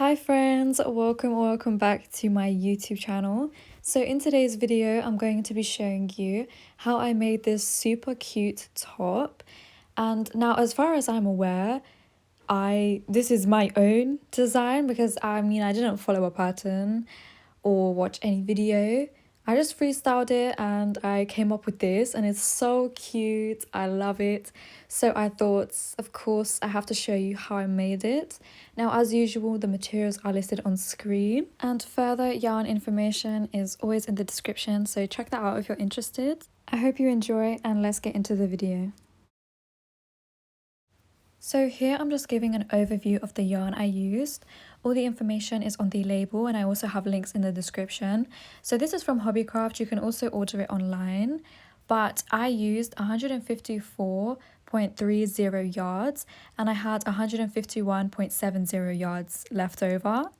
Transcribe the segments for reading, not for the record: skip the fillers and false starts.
Hi friends, welcome back to my YouTube channel. So in today's video, I'm going to be showing you how I made this super cute top. And now as far as I'm aware, this is my own design because I didn't follow a pattern or watch any video. I just freestyled it and I came up with this and it's so cute. I love it. So I thought, of course, I have to show you how I made it. Now, as usual, the materials are listed on screen and further yarn information is always in the description. So check that out if you're interested. I hope you enjoy and let's get into the video. So here I'm just giving an overview of the yarn I used. All the information is on the label and I also have links in the description. So this is from Hobbycraft. You can also order it online. But I used 154.30 yards and I had 151.70 yards left over.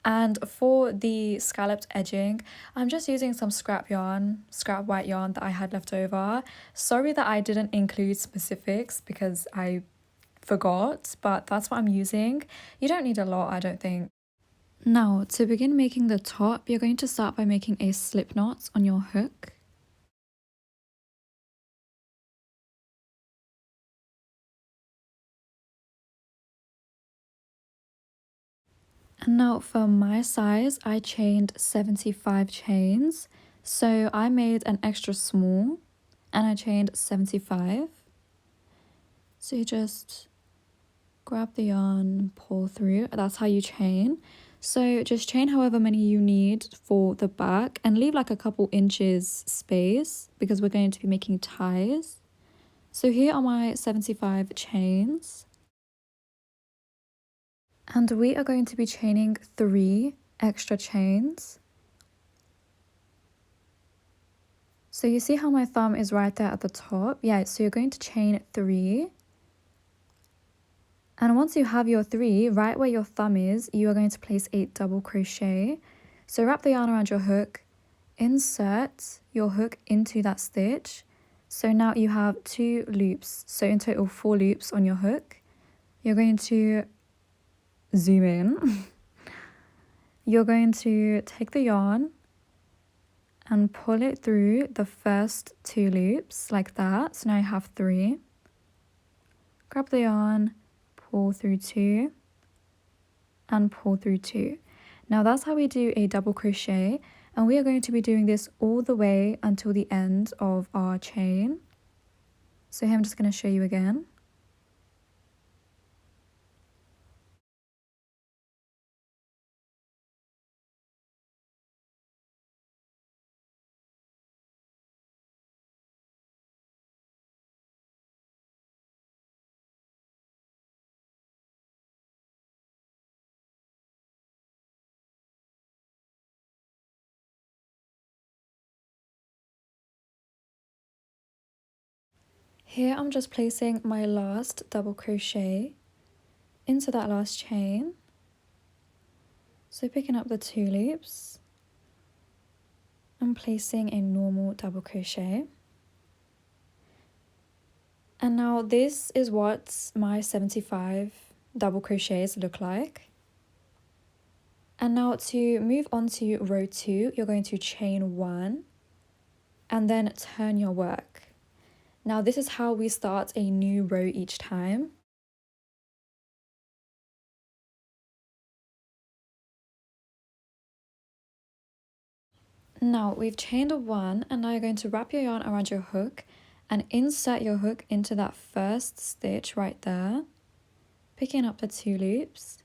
And for the scalloped edging, I'm just using some scrap white yarn that I had left over. Sorry that I didn't include specifics because I forgot, but that's what I'm using. You don't need a lot, I don't think. Now, to begin making the top, you're going to start by making a slip knot on your hook. And now for my size, I chained 75 chains. So I made an extra small and I chained 75. So you just grab the yarn, pull through. That's how you chain. So just chain however many you need for the back and leave like a couple inches space because we're going to be making ties. So here are my 75 chains. And we are going to be chaining 3 extra chains. So you see how my thumb is right there at the top? Yeah, so you're going to chain 3. And once you have your 3, right where your thumb is, you are going to place a double crochet. So wrap the yarn around your hook, insert your hook into that stitch. So now you have 2 loops, so in total 4 loops on your hook. You're going to zoom in. You're going to take the yarn and pull it through the first 2 loops like that. So now you have 3. Grab the yarn, pull through 2 and pull through 2. Now that's how we do a double crochet, and we are going to be doing this all the way until the end of our chain. So here I'm just going to show you again. Here I'm just placing my last double crochet into that last chain. So picking up the 2 loops and placing a normal double crochet. And now this is what my 75 double crochets look like. And now to move on to row 2, you're going to chain 1 and then turn your work. Now this is how we start a new row each time. Now we've chained a 1 and now you're going to wrap your yarn around your hook and insert your hook into that first stitch right there, picking up the 2 loops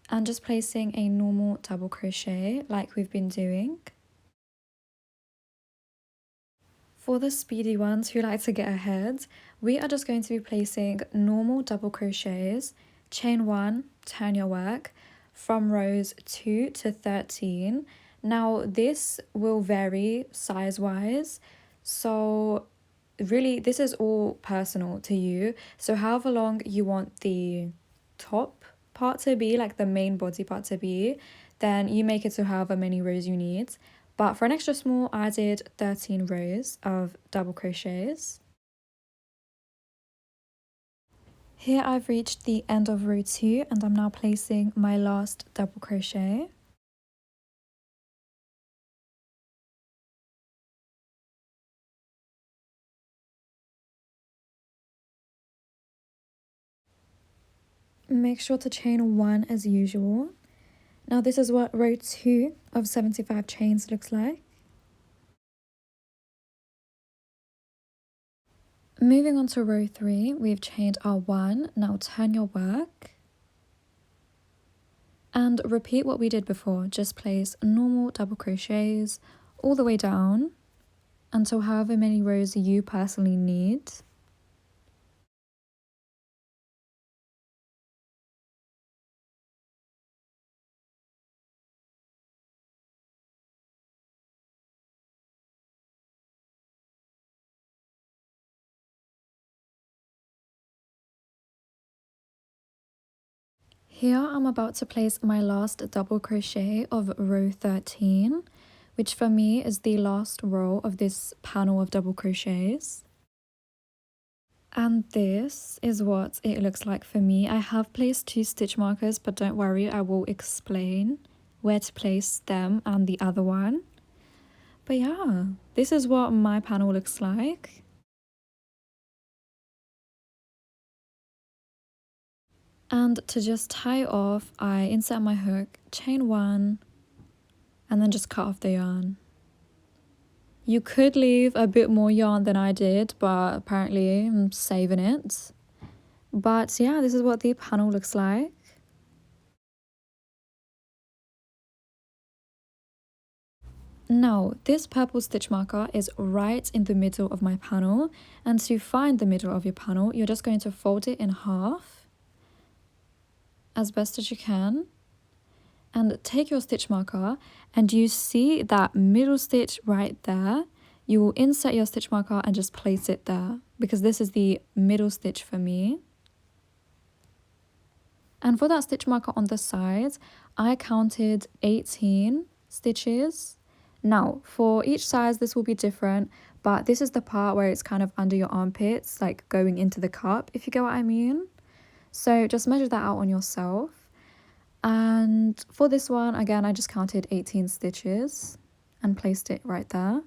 and just placing a normal double crochet like we've been doing. For the speedy ones who like to get ahead, we are just going to be placing normal double crochets, chain 1, turn your work, from rows 2 to 13. Now this will vary size-wise, so really this is all personal to you. So however long you want the top part to be, like the main body part to be, then you make it to however many rows you need. But for an extra small, I did 13 rows of double crochets. Here I've reached the end of row 2 and I'm now placing my last double crochet. Make sure to chain 1 as usual. Now this is what row 2 of 75 chains looks like. Moving on to row 3, we've chained our 1. Now turn your work. And repeat what we did before. Just place normal double crochets all the way down until however many rows you personally need. Here I'm about to place my last double crochet of row 13, which for me is the last row of this panel of double crochets. And this is what it looks like for me. I have placed 2 stitch markers, but don't worry, I will explain where to place them and the other one. But yeah, this is what my panel looks like. And to just tie off, I insert my hook, chain 1, and then just cut off the yarn. You could leave a bit more yarn than I did, but apparently I'm saving it. But yeah, this is what the panel looks like. Now, this purple stitch marker is right in the middle of my panel, and to find the middle of your panel, you're just going to fold it in half as best as you can, and take your stitch marker, and you see that middle stitch right there. You will insert your stitch marker and just place it there, because this is the middle stitch for me. And for that stitch marker on the side, I counted 18 stitches. Now, for each size, this will be different, but this is the part where it's kind of under your armpits, like going into the cup, if you get what I mean. So just measure that out on yourself. And for this one, again, I just counted 18 stitches and placed it right there.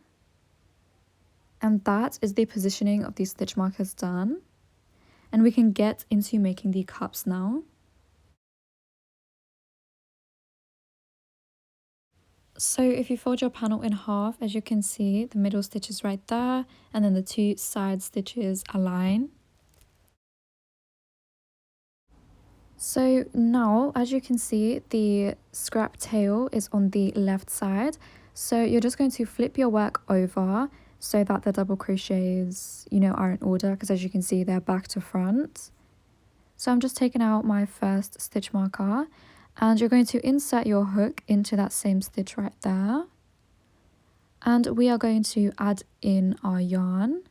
And that is the positioning of these stitch markers done. And we can get into making the cups now. So if you fold your panel in half, as you can see, the middle stitch is right there, and then the 2 side stitches align. So now, as you can see, the scrap tail is on the left side. So you're just going to flip your work over so that the double crochets, are in order, because as you can see, they're back to front. So I'm just taking out my first stitch marker, and you're going to insert your hook into that same stitch right there. And we are going to add in our yarn.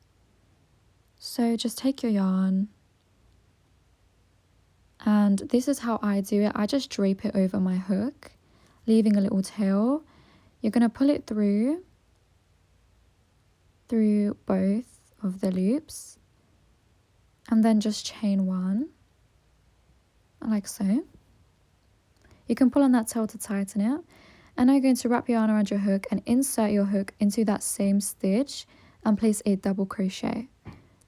So just take your yarn. And this is how I do it. I just drape it over my hook, leaving a little tail. You're going to pull it through both of the loops, and then just chain 1, like so. You can pull on that tail to tighten it. And now you're going to wrap your yarn around your hook and insert your hook into that same stitch and place a double crochet.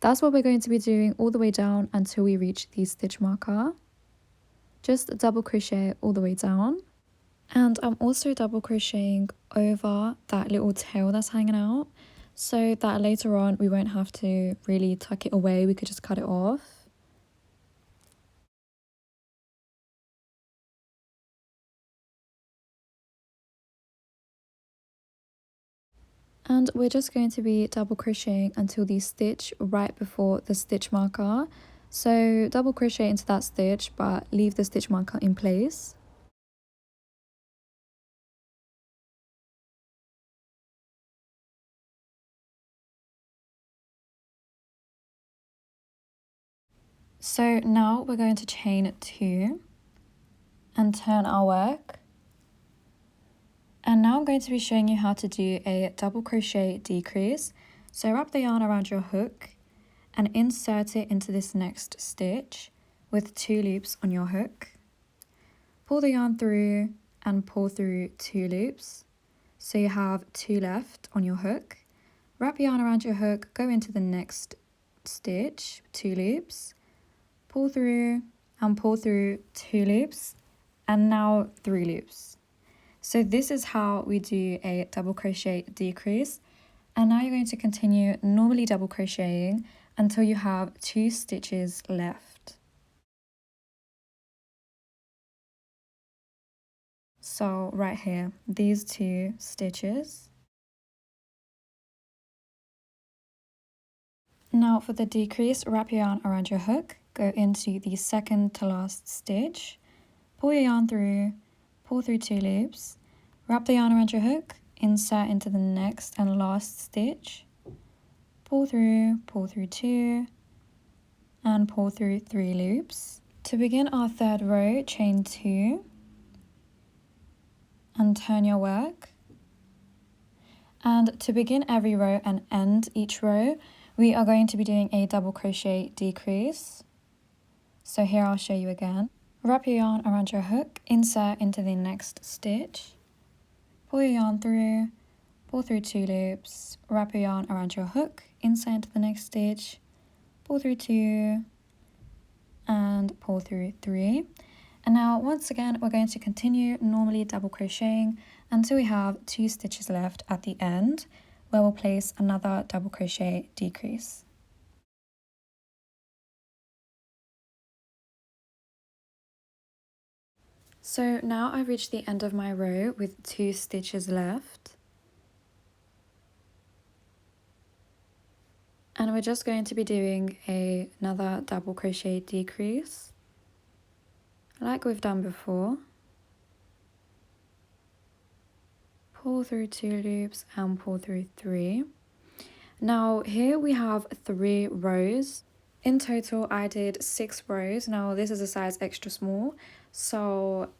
That's what we're going to be doing all the way down until we reach the stitch marker. Just a double crochet all the way down. And I'm also double crocheting over that little tail that's hanging out, so that later on we won't have to really tuck it away, we could just cut it off. And we're just going to be double crocheting until the stitch right before the stitch marker. So double crochet into that stitch, but leave the stitch marker in place. So now we're going to chain 2 and turn our work. And now I'm going to be showing you how to do a double crochet decrease. So wrap the yarn around your hook and insert it into this next stitch. with 2 loops on your hook. Pull the yarn through and pull through 2 loops. So you have 2 left on your hook. Wrap yarn around your hook, go into the next stitch, 2 loops, pull through and pull through 2 loops, and now 3 loops. So this is how we do a double crochet decrease. And now you're going to continue normally double crocheting until you have 2 stitches left. So right here, these 2 stitches. Now for the decrease, wrap your yarn around your hook, go into the second to last stitch, pull your yarn through, pull through 2 loops, wrap the yarn around your hook, insert into the next and last stitch, pull through 2, and pull through 3 loops. To begin our third row, chain 2, and turn your work. And to begin every row and end each row, we are going to be doing a double crochet decrease. So here I'll show you again. Wrap your yarn around your hook, insert into the next stitch, pull your yarn through, pull through 2 loops, wrap your yarn around your hook, insert into the next stitch, pull through 2, and pull through 3. And now once again we're going to continue normally double crocheting until we have 2 stitches left at the end, where we'll place another double crochet decrease. So now I've reached the end of my row with 2 stitches left. And we're just going to be doing another double crochet decrease, like we've done before. Pull through 2 loops and pull through 3. Now here we have 3 rows. In total I did 6 rows. Now this is a size extra small, so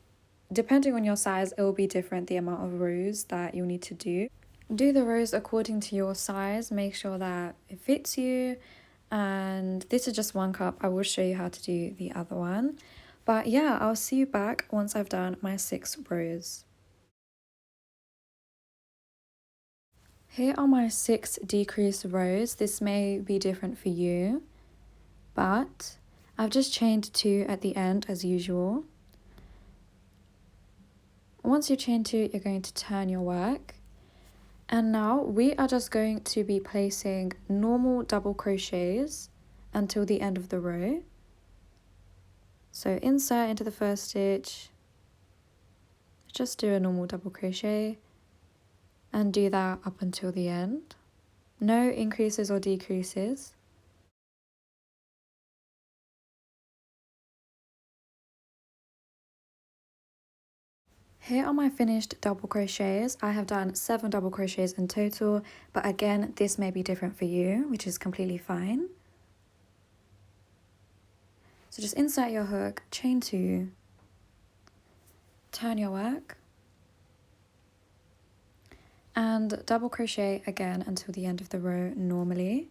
depending on your size it will be different the amount of rows that you'll need to do. Do the rows according to your size, make sure that it fits you, and this is just 1 cup. I will show you how to do the other one. But yeah, I'll see you back once I've done my 6 rows. Here are my 6 decrease rows. This may be different for you, but I've just chained 2 at the end as usual. Once you chain 2, you're going to turn your work. And now we are just going to be placing normal double crochets until the end of the row. So insert into the first stitch, just do a normal double crochet, and do that up until the end. No increases or decreases. Here are my finished double crochets. I have done 7 double crochets in total, but again, this may be different for you, which is completely fine. So just insert your hook, chain 2, turn your work, and double crochet again until the end of the row normally.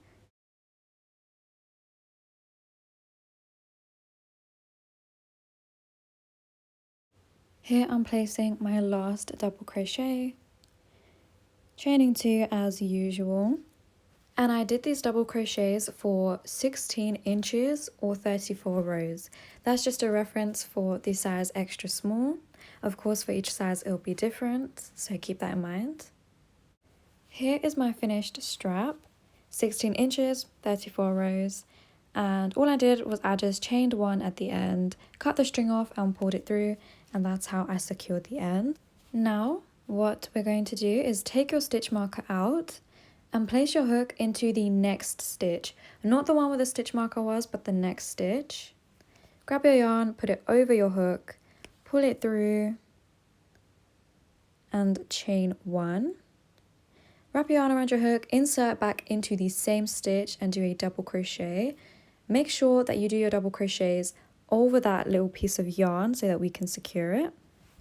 Here I'm placing my last double crochet, chaining 2 as usual. And I did these double crochets for 16 inches or 34 rows. That's just a reference for the size extra small. Of course, for each size it'll be different, so keep that in mind. Here is my finished strap, 16 inches, 34 rows, and all I did was I just chained 1 at the end, cut the string off and pulled it through, and that's how I secured the end. Now, what we're going to do is take your stitch marker out and place your hook into the next stitch, not the one where the stitch marker was, but the next stitch. Grab your yarn, put it over your hook, pull it through, and chain 1. Wrap your yarn around your hook, insert back into the same stitch and do a double crochet. Make sure that you do your double crochets over that little piece of yarn so that we can secure it.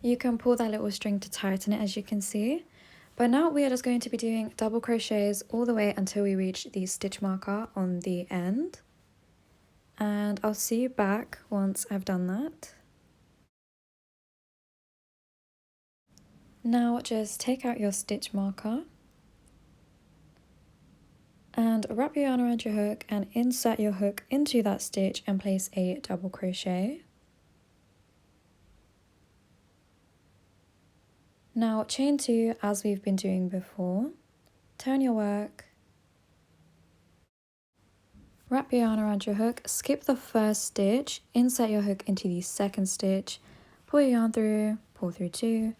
You can pull that little string to tighten it, as you can see. But now we are just going to be doing double crochets all the way until we reach the stitch marker on the end. And I'll see you back once I've done that. Now just take out your stitch marker and wrap your yarn around your hook and insert your hook into that stitch and place a double crochet. Now chain 2 as we've been doing before. Turn your work, wrap your yarn around your hook, skip the first stitch, insert your hook into the second stitch, pull your yarn through, pull through 2,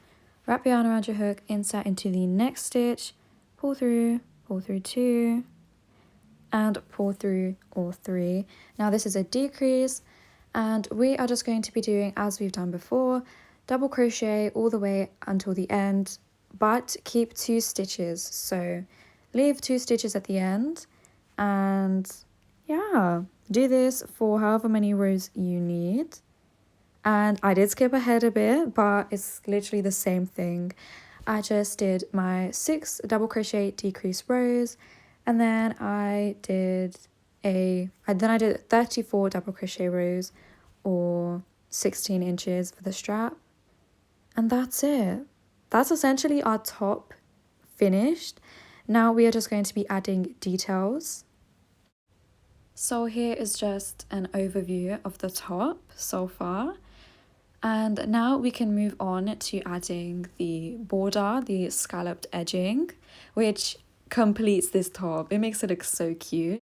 wrap your yarn around your hook, insert into the next stitch, pull through 2, and pull through all 3. Now this is a decrease, and we are just going to be doing as we've done before, double crochet all the way until the end, but keep 2 stitches. So leave 2 stitches at the end, and yeah, do this for however many rows you need. And I did skip ahead a bit, but it's literally the same thing. I just did my 6 double crochet decrease rows, and then I did 34 double crochet rows, or 16 inches for the strap. And that's it. That's essentially our top finished. Now we are just going to be adding details. So here is just an overview of the top so far. And now we can move on to adding the border, the scalloped edging, which completes this top. It makes it look so cute.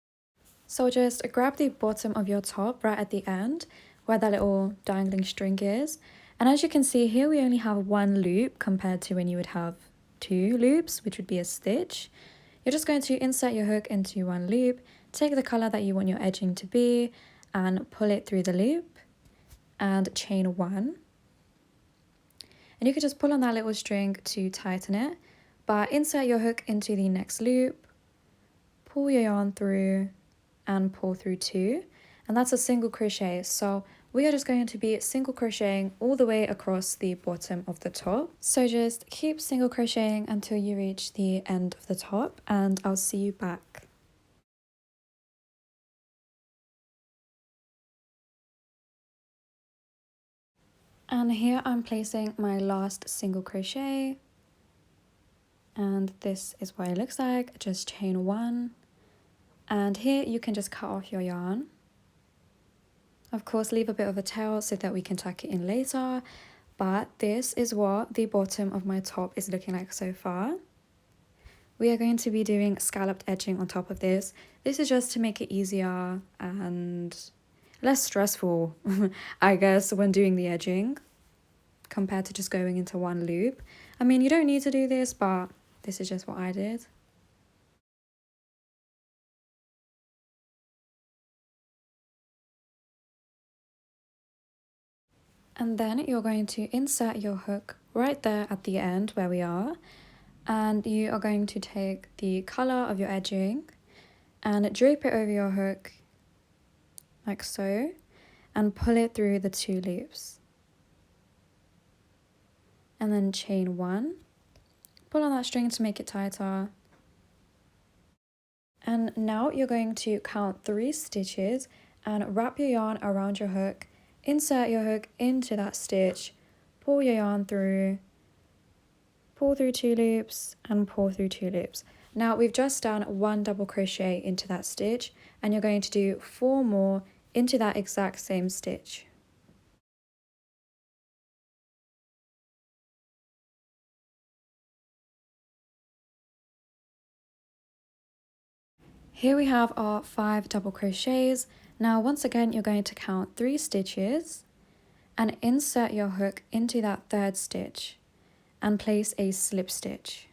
So just grab the bottom of your top right at the end where that little dangling string is. And as you can see here, we only have 1 loop compared to when you would have 2 loops, which would be a stitch. You're just going to insert your hook into 1 loop, take the color that you want your edging to be and pull it through the loop and chain 1. And you can just pull on that little string to tighten it, but insert your hook into the next loop, pull your yarn through and pull through 2, and that's a single crochet. So we are just going to be single crocheting all the way across the bottom of the top. So just keep single crocheting until you reach the end of the top, and I'll see you back. And here I'm placing my last single crochet, and this is what it looks like. Just chain 1, and here you can just cut off your yarn. Of course, leave a bit of a tail so that we can tuck it in later, but this is what the bottom of my top is looking like so far. We are going to be doing scalloped edging on top of this. This is just to make it easier and less stressful, I guess, when doing the edging compared to just going into 1 loop. I mean, you don't need to do this, but this is just what I did. And then you're going to insert your hook right there at the end where we are. And you are going to take the color of your edging and drape it over your hook like so and pull it through the 2 loops. And then chain 1, pull on that string to make it tighter. And now you're going to count 3 stitches and wrap your yarn around your hook, insert your hook into that stitch, pull your yarn through, pull through 2 loops and pull through 2 loops. Now we've just done 1 double crochet into that stitch, and you're going to do 4 more into that exact same stitch. Here we have our 5 double crochets. Now once again you're going to count 3 stitches and insert your hook into that 3rd stitch and place a slip stitch.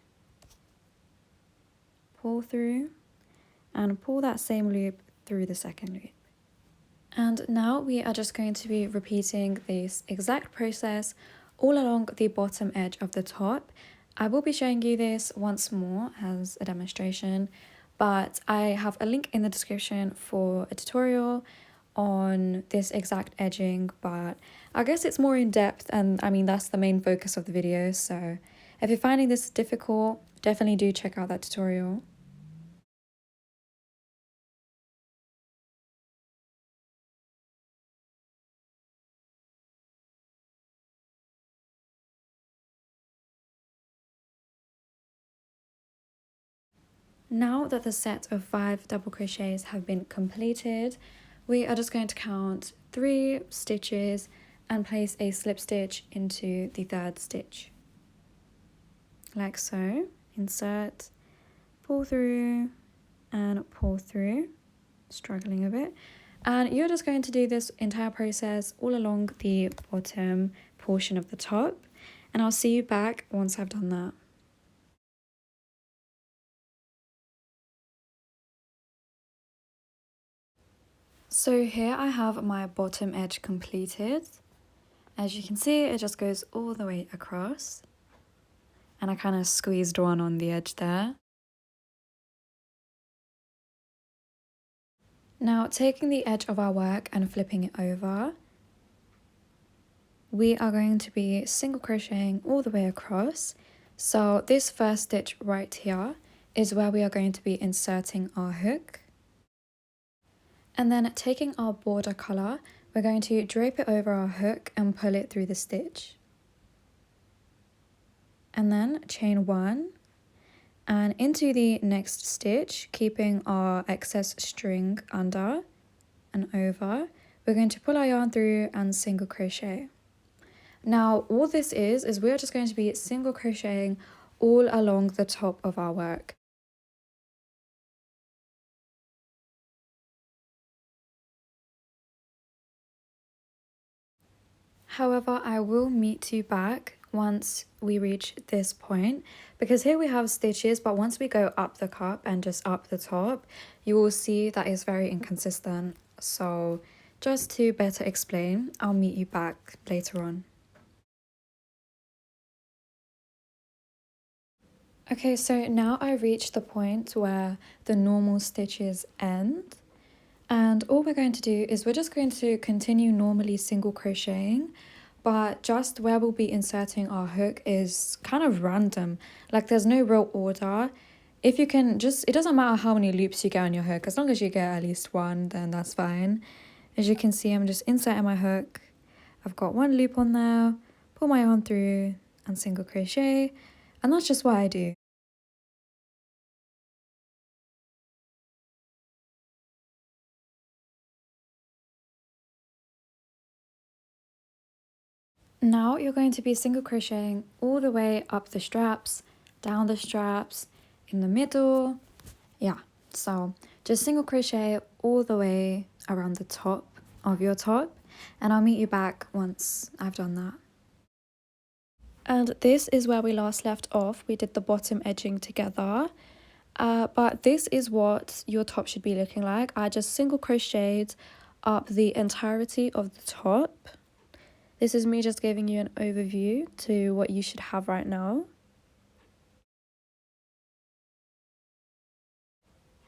Pull through and pull that same loop through the 2nd loop. And now we are just going to be repeating this exact process all along the bottom edge of the top. I will be showing you this once more as a demonstration, but I have a link in the description for a tutorial on this exact edging, but I guess it's more in depth, and I mean that's the main focus of the video, so if you're finding this difficult, definitely do check out that tutorial. Now that the set of 5 double crochets have been completed, we are just going to count 3 stitches and place a slip stitch into the 3rd stitch. Like so. Insert, pull through, and pull through, struggling a bit. And you're just going to do this entire process all along the bottom portion of the top. And I'll see you back once I've done that. So here I have my bottom edge completed. As you can see, it just goes all the way across. And I kind of squeezed one on the edge there. Now taking the edge of our work and flipping it over, we are going to be single crocheting all the way across. So this first stitch right here is where we are going to be inserting our hook. And then taking our border colour, we're going to drape it over our hook and pull it through the stitch. And then chain 1 and into the next stitch, keeping our excess string under and over, we're going to pull our yarn through and single crochet. Now all this is we're just going to be single crocheting all along the top of our work. However, I will meet you back once we reach this point, because here we have stitches, but once we go up the cup and just up the top, you will see that it's very inconsistent. So just to better explain, I'll meet you back later on. Okay, so now I reached the point where the normal stitches end. And all we're going to do is we're just going to continue normally single crocheting, but just where we'll be inserting our hook is kind of random. Like there's no real order. If you can just, it doesn't matter how many loops you get on your hook, as long as you get at least one, then that's fine. As you can see, I'm just inserting my hook. I've got one loop on there, pull my yarn through and single crochet. And that's just what I do. Now you're going to be single crocheting all the way up the straps, down the straps, in the middle. Yeah, so just single crochet all the way around the top of your top, and I'll meet you back once I've done that. And this is where we last left off. We did the bottom edging together, but this is what your top should be looking like. I just single crocheted up the entirety of the top. This is me just giving you an overview to what you should have right now.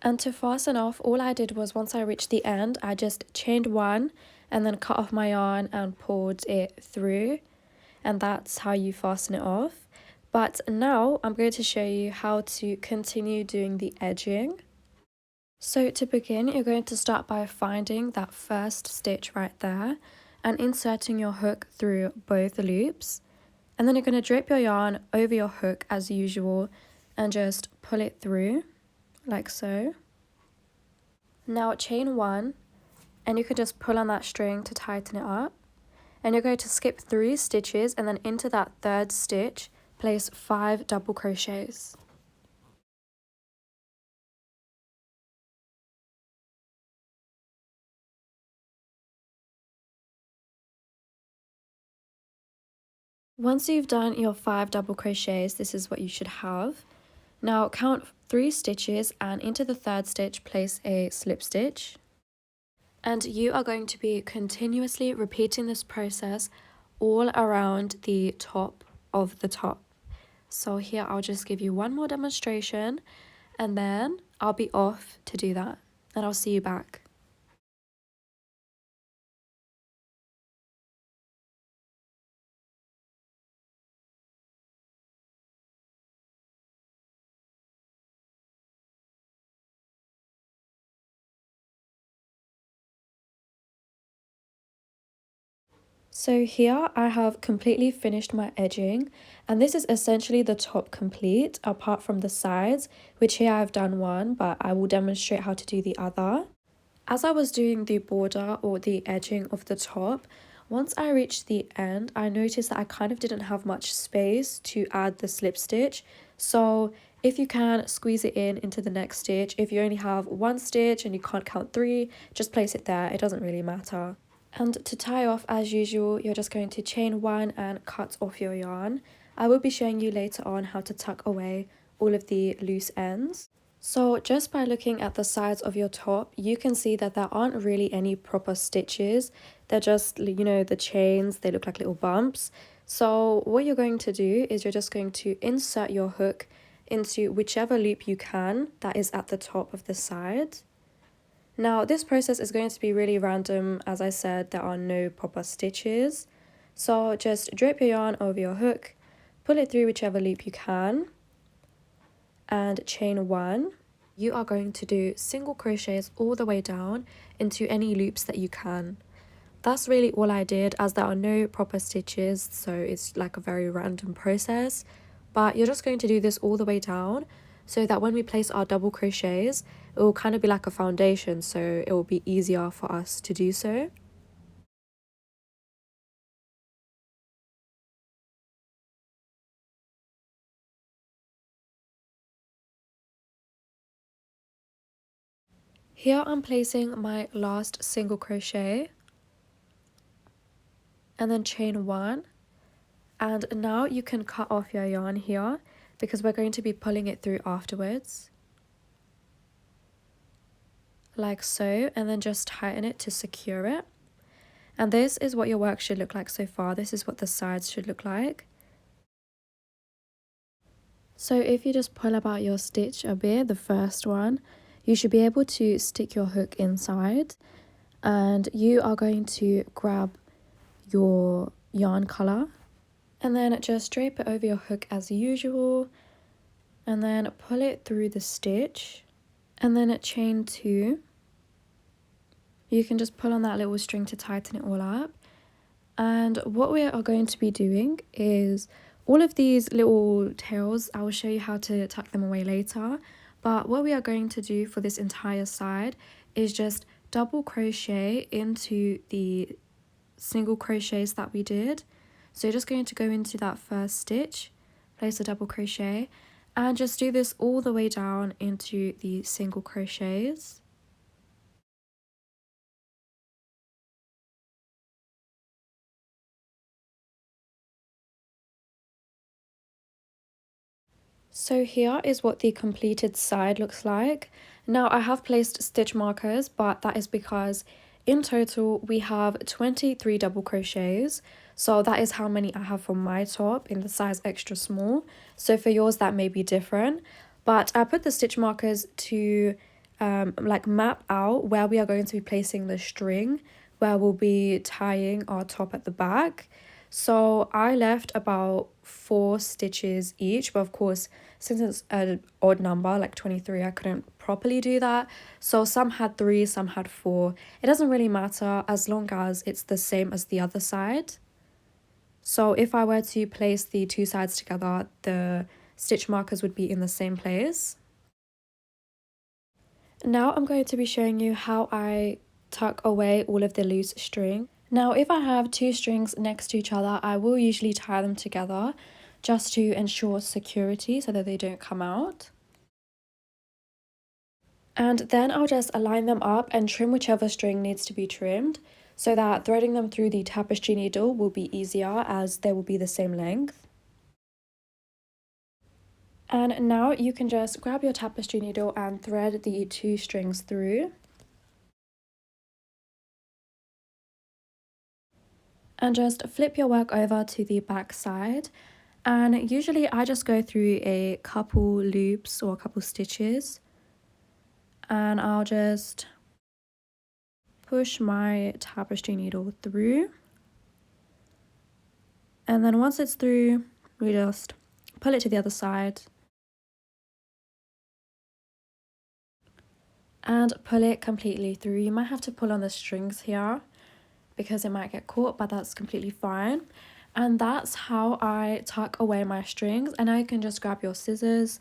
And to fasten off, all I did was once I reached the end, I just chained 1 and then cut off my yarn and pulled it through. And that's how you fasten it off. But now I'm going to show you how to continue doing the edging. So to begin, you're going to start by finding that first stitch right there and inserting your hook through both loops. And then you're going to drape your yarn over your hook as usual and just pull it through like so. Now chain 1 and you can just pull on that string to tighten it up. And you're going to skip 3 stitches and then into that 3rd stitch, place 5 double crochets. Once you've done your 5 double crochets, this is what you should have. Now count 3 stitches and into the 3rd stitch place a slip stitch. And you are going to be continuously repeating this process all around the top of the top. So here I'll just give you one more demonstration and then I'll be off to do that and I'll see you back. So here I have completely finished my edging, and this is essentially the top complete apart from the sides, which here I've done one, but I will demonstrate how to do the other. As I was doing the border or the edging of the top, once I reached the end, I noticed that I kind of didn't have much space to add the slip stitch. So if you can, squeeze it in into the next stitch. If you only have one stitch and you can't count three, just place it there. It doesn't really matter. And to tie off, as usual, you're just going to chain one and cut off your yarn. I will be showing you later on how to tuck away all of the loose ends. So just by looking at the sides of your top, you can see that there aren't really any proper stitches. They're just, you know, the chains, they look like little bumps. So what you're going to do is you're just going to insert your hook into whichever loop you can that is at the top of the side. Now this process is going to be really random. As I said, there are no proper stitches. So just drape your yarn over your hook, pull it through whichever loop you can, and chain one. You are going to do single crochets all the way down into any loops that you can. That's really all I did, as there are no proper stitches, so it's like a very random process. But you're just going to do this all the way down so that when we place our double crochets, it will kind of be like a foundation, so it will be easier for us to do so. Here I'm placing my last single crochet and then chain one. And now you can cut off your yarn here because we're going to be pulling it through afterwards. Like so, and then just tighten it to secure it. And this is what your work should look like so far. This is what the sides should look like. So if you just pull about your stitch a bit, the first one, you should be able to stick your hook inside, and you are going to grab your yarn color and then just drape it over your hook as usual, and then pull it through the stitch, and then at chain two, you can just pull on that little string to tighten it all up. And what we are going to be doing is all of these little tails, I will show you how to tuck them away later, but what we are going to do for this entire side is just double crochet into the single crochets that we did. So you're just going to go into that first stitch, place a double crochet, and just do this all the way down into the single crochets. So here is what the completed side looks like. Now I have placed stitch markers, but that is because in total we have 23 double crochets. So that is how many I have for my top in the size extra small. So for yours that may be different. But I put the stitch markers to like map out where we are going to be placing the string, where we'll be tying our top at the back. So I left about 4 stitches each, but of course, since it's an odd number, like 23, I couldn't properly do that. So some had 3, some had 4. It doesn't really matter as long as it's the same as the other side. So if I were to place the two sides together, the stitch markers would be in the same place. Now I'm going to be showing you how I tuck away all of the loose string. Now, if I have 2 strings next to each other, I will usually tie them together just to ensure security so that they don't come out. And then I'll just align them up and trim whichever string needs to be trimmed so that threading them through the tapestry needle will be easier as they will be the same length. And now you can just grab your tapestry needle and thread the 2 strings through. And just flip your work over to the back side, and usually I just go through a couple loops or a couple stitches, and I'll just push my tapestry needle through, and then once it's through we just pull it to the other side and pull it completely through. You might have to pull on the strings here because it might get caught, but that's completely fine. And that's how I tuck away my strings. And now you can just grab your scissors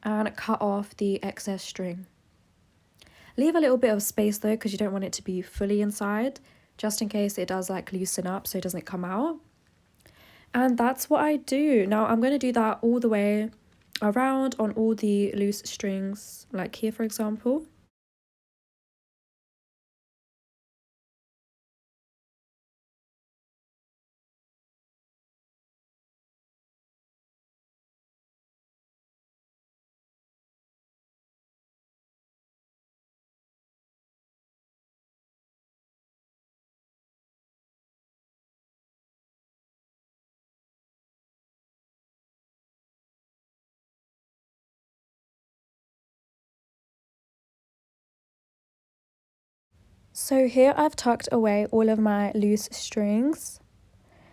and cut off the excess string. Leave a little bit of space though, because you don't want it to be fully inside, just in case it does like loosen up so it doesn't come out. And that's what I do. Now I'm going to do that all the way around on all the loose strings, like here for example. So here I've tucked away all of my loose strings.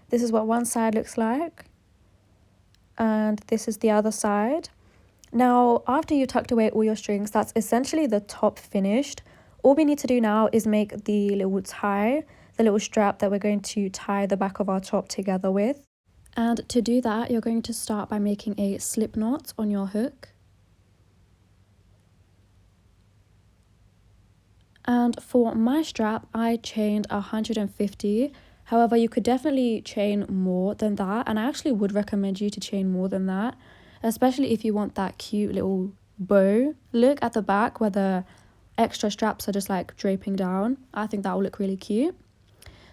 This is what one side looks like, and this is the other side. Now, after you tucked away all your strings, that's essentially the top finished. All we need to do now is make the little tie, the little strap that we're going to tie the back of our top together with. And to do that, you're going to start by making a slip knot on your hook. And for my strap, I chained 150. However, you could definitely chain more than that. And I actually would recommend you to chain more than that, especially if you want that cute little bow look at the back where the extra straps are just like draping down. I think that will look really cute.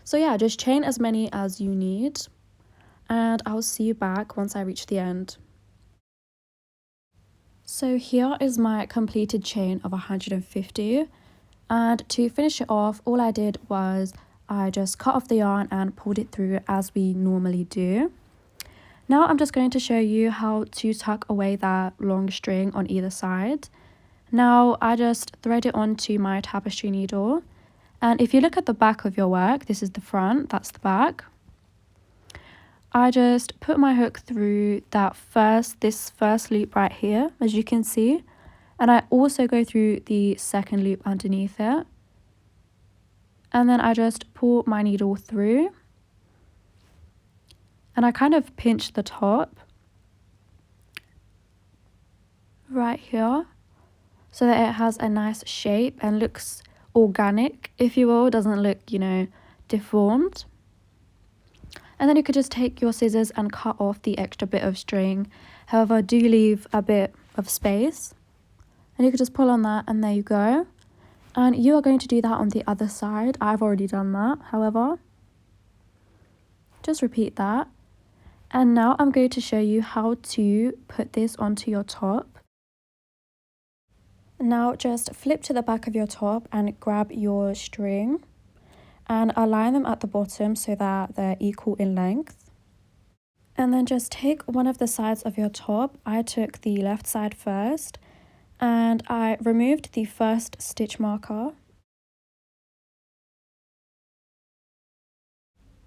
So yeah, just chain as many as you need. And I'll see you back once I reach the end. So here is my completed chain of 150. And to finish it off, all I did was I just cut off the yarn and pulled it through as we normally do. Now I'm just going to show you how to tuck away that long string on either side. Now I just thread it onto my tapestry needle. And if you look at the back of your work, this is the front, that's the back. I just put my hook through this first loop right here, as you can see. And I also go through the second loop underneath it. And then I just pull my needle through. And I kind of pinch the top right here so that it has a nice shape and looks organic, if you will. It doesn't look, deformed. And then you could just take your scissors and cut off the extra bit of string. However, do leave a bit of space. And you could just pull on that and there you go. And you are going to do that on the other side. I've already done that, however. Just repeat that. And now I'm going to show you how to put this onto your top. Now just flip to the back of your top and grab your string and align them at the bottom so that they're equal in length. And then just take one of the sides of your top. I took the left side first and I removed the first stitch marker.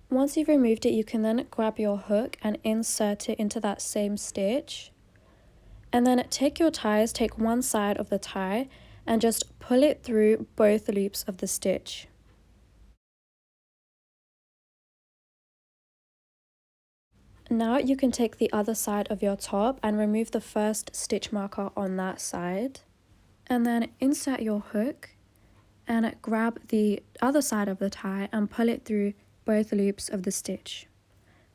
Once you've removed it, you can then grab your hook and insert it into that same stitch. And then take your ties, take one side of the tie and just pull it through both loops of the stitch. Now you can take the other side of your top and remove the first stitch marker on that side. And then insert your hook and grab the other side of the tie and pull it through both loops of the stitch.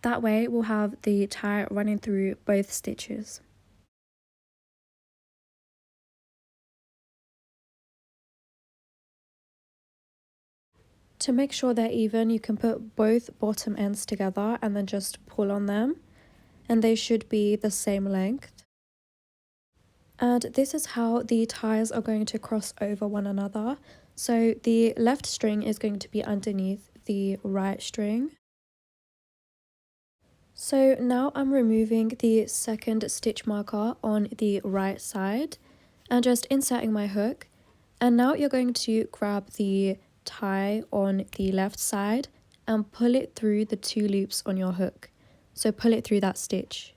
That way we'll have the tie running through both stitches. To make sure they're even, you can put both bottom ends together and then just pull on them, and they should be the same length. And this is how the ties are going to cross over one another. So the left string is going to be underneath the right string. So now I'm removing the second stitch marker on the right side and just inserting my hook. And now you're going to grab the tie on the left side and pull it through the two loops on your hook. So pull it through that stitch.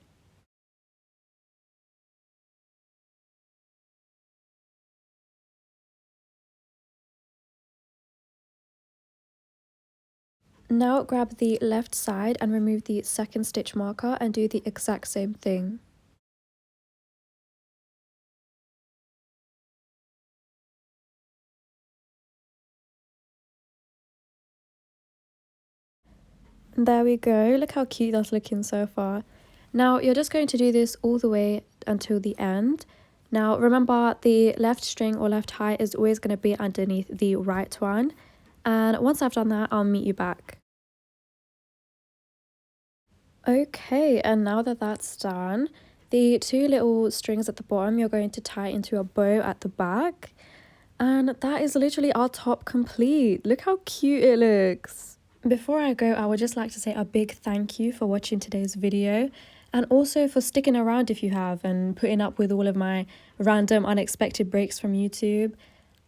Now grab the left side and remove the second stitch marker and do the exact same thing. There we go, look how cute that's looking so far. Now you're just going to do this all the way until the end. Now remember, the left string or left height is always going to be underneath the right one. And once I've done that, I'll meet you back. Okay, and now that that's done, the two little strings at the bottom, you're going to tie into a bow at the back. And that is literally our top complete. Look how cute it looks. Before I go, I would just like to say a big thank you for watching today's video, and also for sticking around if you have and putting up with all of my random unexpected breaks from YouTube.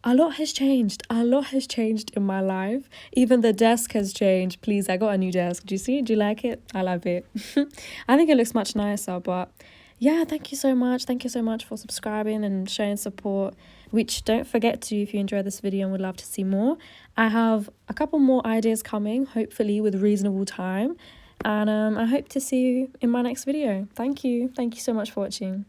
A lot has changed. A lot has changed in my life. Even the desk has changed. Please, I got a new desk. Do you see? Do you like it? I love it. I think it looks much nicer, but yeah, thank you so much. Thank you so much for subscribing and showing support, which don't forget to if you enjoy this video and would love to see more. I have a couple more ideas coming, hopefully with reasonable time, and I hope to see you in my next video. Thank you so much for watching.